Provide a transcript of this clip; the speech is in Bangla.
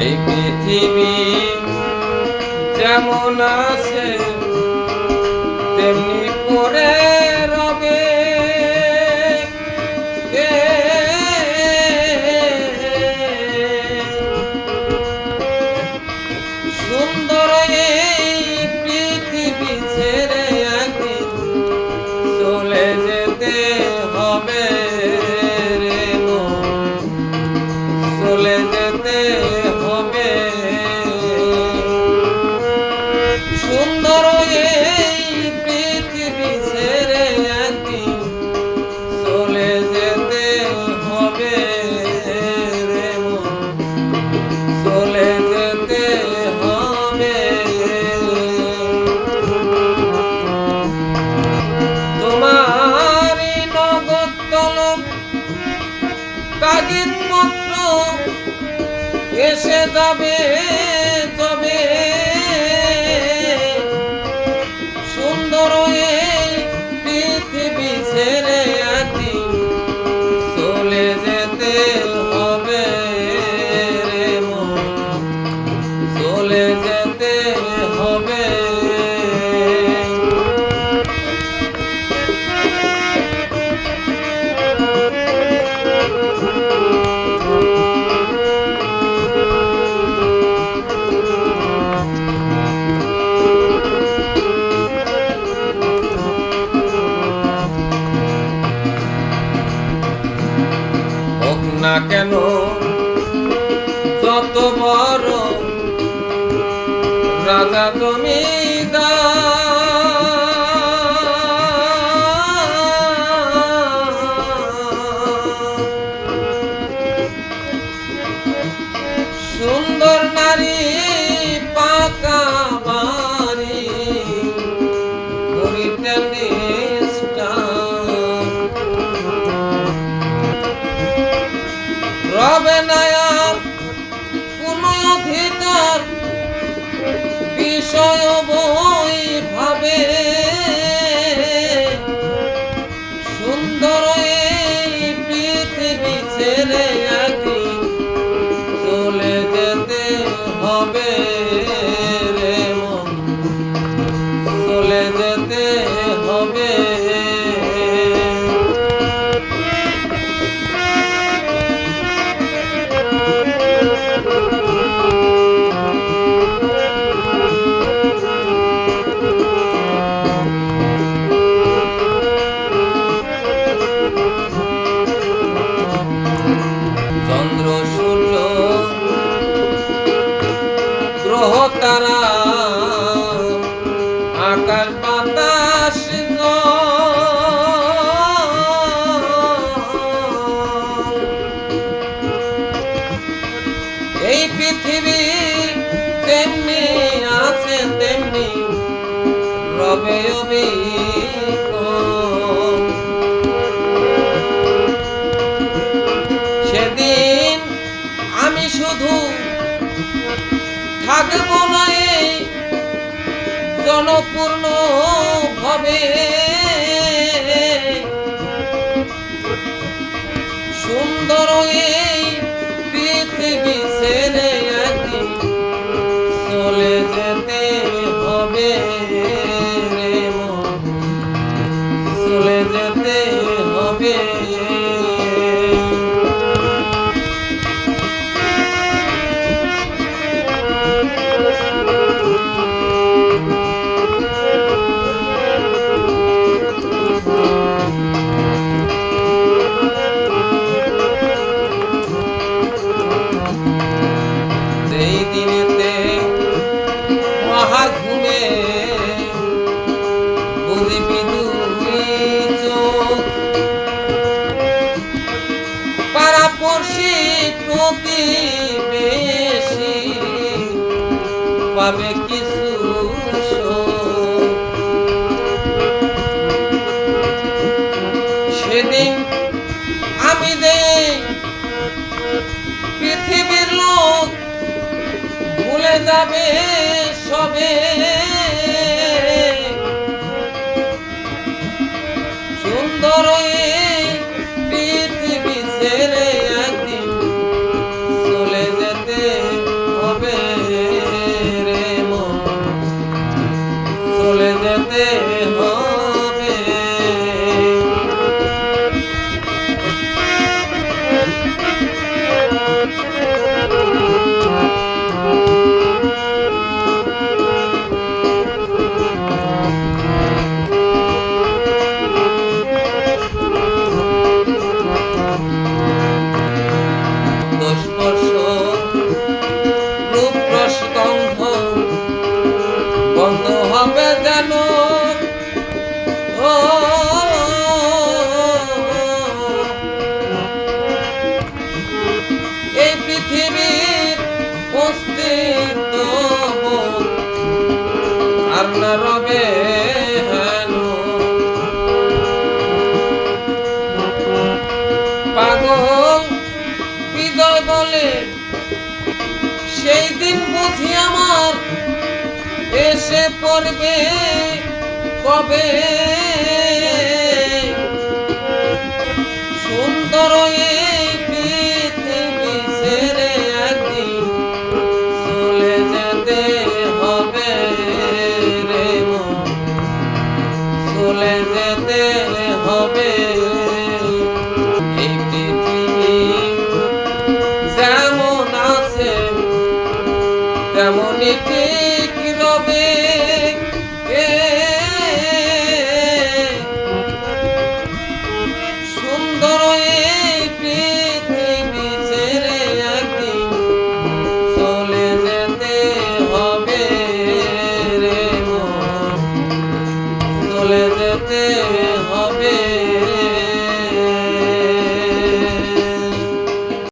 এই পৃথিবী যেমন আছে তেমনি পড়ে রবে। সুন্দর এই পৃথিবী ছেড়ে একদিন চলে যেতে হবে রে মন, চলে যেতে হবে। সুন্দর এই পৃথিবী ছেড়ে একদিন চলে যেতে হবে রে মন, চলে যেতে হবে। তোমার নগদ কলম কাগজ পত্র এসে যাবে তবে। সুন্দর এই পৃথিবী ছেড়ে একদিন চলে যেতে হবে রে মন, চলে যেতে হবে। না কেন যত বড় রাজা জমিদার, সুন্দর নারী পাকা বাড়ি করিতে নিষ্ঠা, রবে না আর কোন অধিকার বিষয় বই ভাবে। সুন্দর এই পৃথিবী ছেড়ে একদিন চলে যেতে হবে রে মন, চলে যেতে হবে। চন্দ্র সূর্য গ্রহ তারা আকাশ বাতাস এই পৃথিবী তেমনি আছে তেমনি রবে অবিকল। সেদিন আমি শুধু থাকবো না এই জনপূর্ণ ভাবে। সুন্দর এই পৃথিবী ছেড়ে একদিন চলে যেতে হবে রে মন, চলে যেতে হবে। সেই দিনেতে মহাঘুমে বুঝিবি দুই চোখ, পাড়াপড়শি প্রতিবেশী পাবে কিছু শোক। সেদিন আমি যে পৃথিবীর লোক ভুলে যাবে সবে। সুন্দর এই পৃথিবী ছেড়ে একদিন চলে যেতে স্পর্শ রূপ রস গন্ধ বন্ধ হবে যেন ও এই পৃথিবীর অস্তিত্ব আর না রবে হেন পাগল হৃদয় বলে সেই দিন বুঝি আমার এসে পড়বে কবে সুন্দর এই পৃথিবী ছেড়ে একদিন চলে যেতে হবে রে মন চলে যেতে হবে এই পৃথিবী যেমন আছে তেমনই